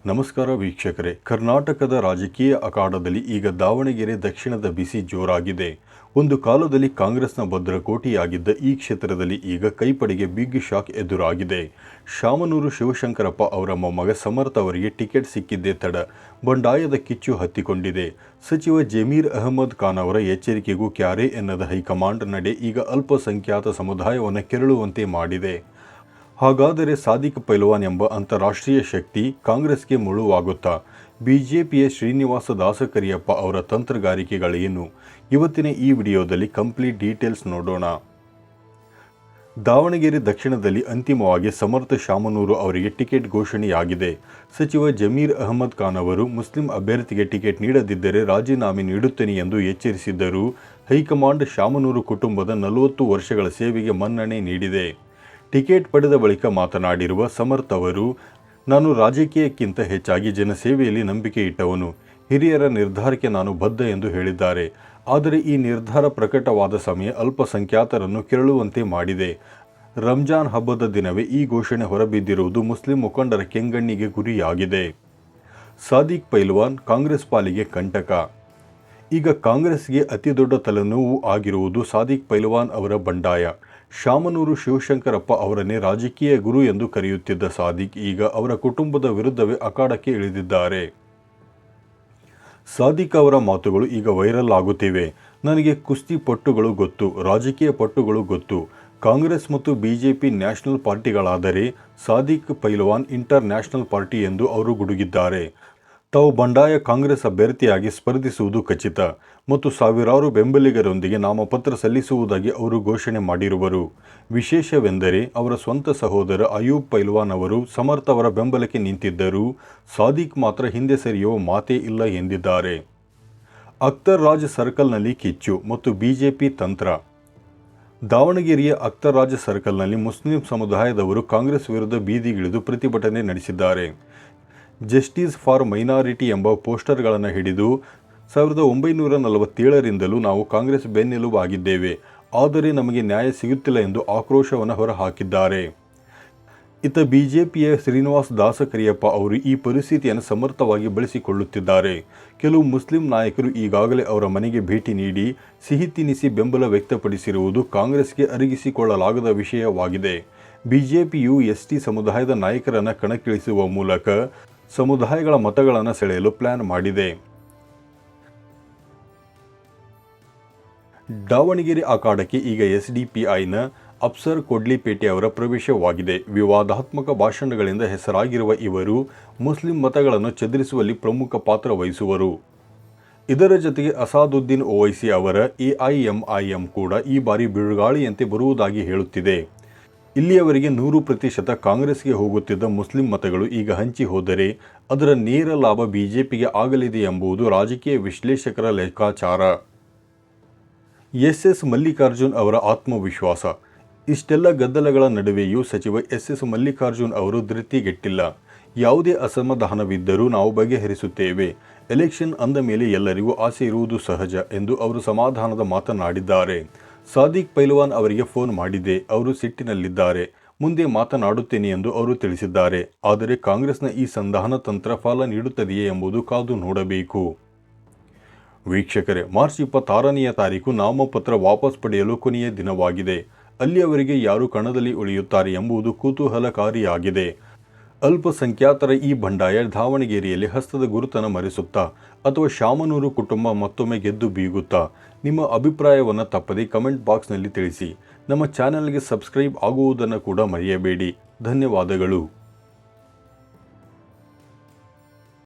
ನಮಸ್ಕಾರ ವೀಕ್ಷಕರೇ. ಕರ್ನಾಟಕದ ರಾಜಕೀಯ ಅಖಾಡದಲ್ಲಿ ಈಗ ದಾವಣಗೆರೆ ದಕ್ಷಿಣದ ಬಿಸಿ ಜೋರಾಗಿದೆ. ಒಂದು ಕಾಲದಲ್ಲಿ ಕಾಂಗ್ರೆಸ್ನ ಭದ್ರಕೋಟೆಯಾಗಿದ್ದ ಈ ಕ್ಷೇತ್ರದಲ್ಲಿ ಈಗ ಕೈಪಡೆಗೆ ಬಿಗ್ ಶಾಕ್ ಎದುರಾಗಿದೆ. ಶಾಮನೂರು ಶಿವಶಂಕರಪ್ಪ ಅವರ ಮೊಮ್ಮಗ ಸಮರ್ಥ ಅವರಿಗೆ ಟಿಕೆಟ್ ಸಿಕ್ಕಿದ್ದೇ ತಡ ಬಂಡಾಯದ ಕಿಚ್ಚು ಹತ್ತಿಕೊಂಡಿದೆ. ಸಚಿವ ಜಮೀರ್ ಅಹಮದ್ ಖಾನ್ ಅವರ ಎಚ್ಚರಿಕೆಗೂ ಕ್ಯಾರೆ ಎನ್ನದ ಹೈಕಮಾಂಡ್ ನಡೆ ಈಗ ಅಲ್ಪಸಂಖ್ಯಾತ ಸಮುದಾಯವನ್ನು ಕೆರಳುವಂತೆ ಮಾಡಿದೆ. ಹಾಗಾದರೆ ಸಾದಿಕ್ ಪೈಲ್ವಾನ್ ಎಂಬ ಅಂತಾರಾಷ್ಟ್ರೀಯ ಶಕ್ತಿ ಕಾಂಗ್ರೆಸ್ಗೆ ಮುಳುವಾಗುತ್ತಾ? ಬಿಜೆಪಿಯ ಶ್ರೀನಿವಾಸ ದಾಸಕರಿಯಪ್ಪ ಅವರ ತಂತ್ರಗಾರಿಕೆಗಳೇನು? ಇವತ್ತಿನ ಈ ವಿಡಿಯೋದಲ್ಲಿ ಕಂಪ್ಲೀಟ್ ಡೀಟೇಲ್ಸ್ ನೋಡೋಣ. ದಾವಣಗೆರೆ ದಕ್ಷಿಣದಲ್ಲಿ ಅಂತಿಮವಾಗಿ ಸಮರ್ಥ ಶಾಮನೂರು ಅವರಿಗೆ ಟಿಕೆಟ್ ಘೋಷಣೆಯಾಗಿದೆ. ಸಚಿವ ಜಮೀರ್ ಅಹಮದ್ ಖಾನ್ ಅವರು ಮುಸ್ಲಿಂ ಅಭ್ಯರ್ಥಿಗೆ ಟಿಕೆಟ್ ನೀಡದಿದ್ದರೆ ರಾಜೀನಾಮೆ ನೀಡುತ್ತೇನೆ ಎಂದು ಎಚ್ಚರಿಸಿದ್ದರೂ ಹೈಕಮಾಂಡ್ ಶಾಮನೂರು ಕುಟುಂಬದ 40 ವರ್ಷಗಳ ಸೇವೆಗೆ ಮನ್ನಣೆ ನೀಡಿದೆ. ಟಿಕೆಟ್ ಪಡೆದ ಬಳಿಕ ಮಾತನಾಡಿರುವ ಸಮರ್ಥ ಅವರು, ನಾನು ರಾಜಕೀಯಕ್ಕಿಂತ ಹೆಚ್ಚಾಗಿ ಜನಸೇವೆಯಲ್ಲಿ ನಂಬಿಕೆ ಇಟ್ಟವನು. ಹಿರಿಯರ ನಿರ್ಧಾರಕ್ಕೆ ನಾನು ಬದ್ಧ ಎಂದು ಹೇಳಿದ್ದಾರೆ. ಆದರೆ ಈ ನಿರ್ಧಾರ ಪ್ರಕಟವಾದ ಸಮಯ ಅಲ್ಪಸಂಖ್ಯಾತರನ್ನು ಕೆರಳುವಂತೆ ಮಾಡಿದೆ. ರಂಜಾನ್ ಹಬ್ಬದ ದಿನವೇ ಈ ಘೋಷಣೆ ಹೊರಬಿದ್ದಿರುವುದು ಮುಸ್ಲಿಂ ಮುಖಂಡರ ಕೆಂಗಣ್ಣಿಗೆ ಗುರಿಯಾಗಿದೆ. ಸಾದಿಕ್ ಪೈಲ್ವಾನ್ ಕಾಂಗ್ರೆಸ್ ಪಾಲಿಗೆ ಕಂಟಕ. ಈಗ ಕಾಂಗ್ರೆಸ್ಗೆ ಅತಿದೊಡ್ಡ ತಲೆನೋವು ಆಗಿರುವುದು ಸಾದಿಕ್ ಪೈಲ್ವಾನ್ ಅವರ ಬಂಡಾಯ. ಶಾಮನೂರು ಶಿವಶಂಕರಪ್ಪ ಅವರನ್ನೇ ರಾಜಕೀಯ ಗುರು ಎಂದು ಕರೆಯುತ್ತಿದ್ದ ಸಾದಿಕ್ ಈಗ ಅವರ ಕುಟುಂಬದ ವಿರುದ್ಧವೇ ಅಖಾಡಕ್ಕೆ ಇಳಿದಿದ್ದಾರೆ. ಸಾದಿಕ್ ಅವರ ಮಾತುಗಳು ಈಗ ವೈರಲ್ ಆಗುತ್ತಿವೆ. ನನಗೆ ಕುಸ್ತಿ ಪಟ್ಟುಗಳು ಗೊತ್ತು, ರಾಜಕೀಯ ಪಟ್ಟುಗಳು ಗೊತ್ತು. ಕಾಂಗ್ರೆಸ್ ಮತ್ತು ಬಿಜೆಪಿ ನ್ಯಾಷನಲ್ ಪಾರ್ಟಿಗಳಾದರೆ ಸಾದಿಕ್ ಪೈಲ್ವಾನ್ ಇಂಟರ್ ನ್ಯಾಷನಲ್ ಪಾರ್ಟಿ ಎಂದು ಅವರು ಗುಡುಗಿದ್ದಾರೆ. ತಾವು ಬಂಡಾಯ ಕಾಂಗ್ರೆಸ್ ಅಭ್ಯರ್ಥಿಯಾಗಿ ಸ್ಪರ್ಧಿಸುವುದು ಖಚಿತ ಮತ್ತು ಸಾವಿರಾರು ಬೆಂಬಲಿಗರೊಂದಿಗೆ ನಾಮಪತ್ರ ಸಲ್ಲಿಸುವುದಾಗಿ ಅವರು ಘೋಷಣೆ ಮಾಡಿರುವರು. ವಿಶೇಷವೆಂದರೆ ಅವರ ಸ್ವಂತ ಸಹೋದರ ಅಯೂಬ್ ಪೈಲ್ವಾನ್ ಅವರು ಸಮರ್ಥ ಅವರ ಬೆಂಬಲಕ್ಕೆ ನಿಂತಿದ್ದರೂ ಸಾದಿಕ್ ಮಾತ್ರ ಹಿಂದೆ ಸರಿಯುವ ಮಾತೇ ಇಲ್ಲ ಎಂದಿದ್ದಾರೆ. ಅಖ್ತರ್ ರಾಜ್ ಸರ್ಕಲ್ನಲ್ಲಿ ಕಿಚ್ಚು ಮತ್ತು ಬಿಜೆಪಿ ತಂತ್ರ. ದಾವಣಗೆರೆಯ ಅಖ್ತರ್ ರಾಜ್ ಸರ್ಕಲ್ನಲ್ಲಿ ಮುಸ್ಲಿಂ ಸಮುದಾಯದವರು ಕಾಂಗ್ರೆಸ್ ವಿರುದ್ಧ ಬೀದಿಗಿಳಿದು ಪ್ರತಿಭಟನೆ ನಡೆಸಿದ್ದಾರೆ. ಜಸ್ಟಿಸ್ ಫಾರ್ ಮೈನಾರಿಟಿ ಎಂಬ ಪೋಸ್ಟರ್ಗಳನ್ನು ಹಿಡಿದು 1947ರಿಂದಲೂ ನಾವು ಕಾಂಗ್ರೆಸ್ ಬೆನ್ನೆಲುಬಾಗಿದ್ದೇವೆ, ಆದರೆ ನಮಗೆ ನ್ಯಾಯ ಸಿಗುತ್ತಿಲ್ಲ ಎಂದು ಆಕ್ರೋಶವನ್ನು ಹೊರಹಾಕಿದ್ದಾರೆ. ಇತ್ತ ಬಿಜೆಪಿಯ ಶ್ರೀನಿವಾಸ ದಾಸಕರಿಯಪ್ಪ ಅವರು ಈ ಪರಿಸ್ಥಿತಿಯನ್ನು ಸಮರ್ಥವಾಗಿ ಬಳಸಿಕೊಳ್ಳುತ್ತಿದ್ದಾರೆ. ಕೆಲವು ಮುಸ್ಲಿಂ ನಾಯಕರು ಈಗಾಗಲೇ ಅವರ ಮನೆಗೆ ಭೇಟಿ ನೀಡಿ ಸಿಹಿ ತಿನ್ನಿಸಿ ಬೆಂಬಲ ವ್ಯಕ್ತಪಡಿಸಿರುವುದು ಕಾಂಗ್ರೆಸ್ಗೆ ಅರಗಿಸಿಕೊಳ್ಳಲಾಗದ ವಿಷಯವಾಗಿದೆ. ಬಿಜೆಪಿಯು ಎಸ್ಟಿ ಸಮುದಾಯದ ನಾಯಕರನ್ನು ಕಣಕ್ಕಿಳಿಸುವ ಮೂಲಕ ಸಮುದಾಯಗಳ ಮತಗಳನ್ನು ಸೆಳೆಯಲು ಪ್ಲಾನ್ ಮಾಡಿದೆ. ದಾವಣಗೆರೆ ಅಖಾಡಕ್ಕೆ ಈಗ ಎಸ್ಡಿಪಿಐನ ಅಫ್ಸರ್ ಕೊಡ್ಲಿಪೇಟೆ ಅವರ ಪ್ರವೇಶವಾಗಿದೆ. ವಿವಾದಾತ್ಮಕ ಭಾಷಣಗಳಿಂದ ಹೆಸರಾಗಿರುವ ಇವರು ಮುಸ್ಲಿಂ ಮತಗಳನ್ನು ಚದುರಿಸುವಲ್ಲಿ ಪ್ರಮುಖ ಪಾತ್ರ ವಹಿಸುವರು. ಇದರ ಜೊತೆಗೆ ಅಸಾದುದ್ದೀನ್ ಓವೈಸಿ ಅವರ ಎಐಎಂಐಎಂ ಕೂಡ ಈ ಬಾರಿ ಬಿರುಗಾಳಿಯಂತೆ ಬರುವುದಾಗಿ ಹೇಳುತ್ತಿದೆ. ಇಲ್ಲಿಯವರೆಗೆ 100% ಕಾಂಗ್ರೆಸ್ಗೆ ಹೋಗುತ್ತಿದ್ದ ಮುಸ್ಲಿಂ ಮತಗಳು ಈಗ ಹಂಚಿ ಹೋದರೆ ಅದರ ನೇರ ಲಾಭ ಬಿಜೆಪಿಗೆ ಆಗಲಿದೆ ಎಂಬುದು ರಾಜಕೀಯ ವಿಶ್ಲೇಷಕರ ಲೆಕ್ಕಾಚಾರ. ಎಸ್ ಮಲ್ಲಿಕಾರ್ಜುನ್ ಅವರ ಆತ್ಮವಿಶ್ವಾಸ. ಇಷ್ಟೆಲ್ಲ ಗದ್ದಲಗಳ ನಡುವೆಯೂ ಸಚಿವ ಎಸ್ ಮಲ್ಲಿಕಾರ್ಜುನ್ ಅವರು ಧೃತಿಗೆಟ್ಟಿಲ್ಲ. ಯಾವುದೇ ಅಸಮಾಧಾನವಿದ್ದರೂ ನಾವು ಬಗೆಹರಿಸುತ್ತೇವೆ. ಎಲೆಕ್ಷನ್ ಅಂದ ಮೇಲೆ ಎಲ್ಲರಿಗೂ ಆಸೆ ಇರುವುದು ಸಹಜ ಎಂದು ಅವರು ಸಮಾಧಾನದ ಮಾತನಾಡಿದ್ದಾರೆ. ಸಾದಿಕ್ ಪೈಲ್ವಾನ್ ಅವರಿಗೆ ಫೋನ್ ಮಾಡಿದೆ, ಅವರು ಸಿಟ್ಟಿನಲ್ಲಿದ್ದಾರೆ, ಮುಂದೆ ಮಾತನಾಡುತ್ತೇನೆ ಎಂದು ಅವರು ತಿಳಿಸಿದ್ದಾರೆ. ಆದರೆ ಕಾಂಗ್ರೆಸ್ನ ಈ ಸಂಧಾನ ತಂತ್ರ ಫಲ ನೀಡುತ್ತದೆಯೇ ಎಂಬುದು ಕಾದು ನೋಡಬೇಕು. ವೀಕ್ಷಕರೇ, ಮಾರ್ಚ್ 26ನೇ ತಾರೀಕು ನಾಮಪತ್ರ ವಾಪಸ್ ಪಡೆಯಲು ಕೊನೆಯ ದಿನವಾಗಿದೆ. ಅಲ್ಲಿಯವರೆಗೆ ಯಾರು ಕಣದಲ್ಲಿ ಉಳಿಯುತ್ತಾರೆ ಎಂಬುದು ಕುತೂಹಲಕಾರಿಯಾಗಿದೆ. ಅಲ್ಪಸಂಖ್ಯಾತರ ಈ ಬಂಡಾಯ ದಾವಣಗೆರೆಯಲ್ಲಿ ಹಸ್ತದ ಗುರುತನ್ನು ಮರೆಸುತ್ತಾ ಅಥವಾ ಶಾಮನೂರು ಕುಟುಂಬ ಮತ್ತೊಮ್ಮೆ ಗೆದ್ದು ಬೀಗುತ್ತಾ? ನಿಮ್ಮ ಅಭಿಪ್ರಾಯವನ್ನು ತಪ್ಪದೆ ಕಮೆಂಟ್ ಬಾಕ್ಸ್ನಲ್ಲಿ ತಿಳಿಸಿ. ನಮ್ಮ ಚಾನೆಲ್ಗೆ ಸಬ್ಸ್ಕ್ರೈಬ್ ಆಗುವುದನ್ನು ಕೂಡ ಮರೆಯಬೇಡಿ. ಧನ್ಯವಾದಗಳು.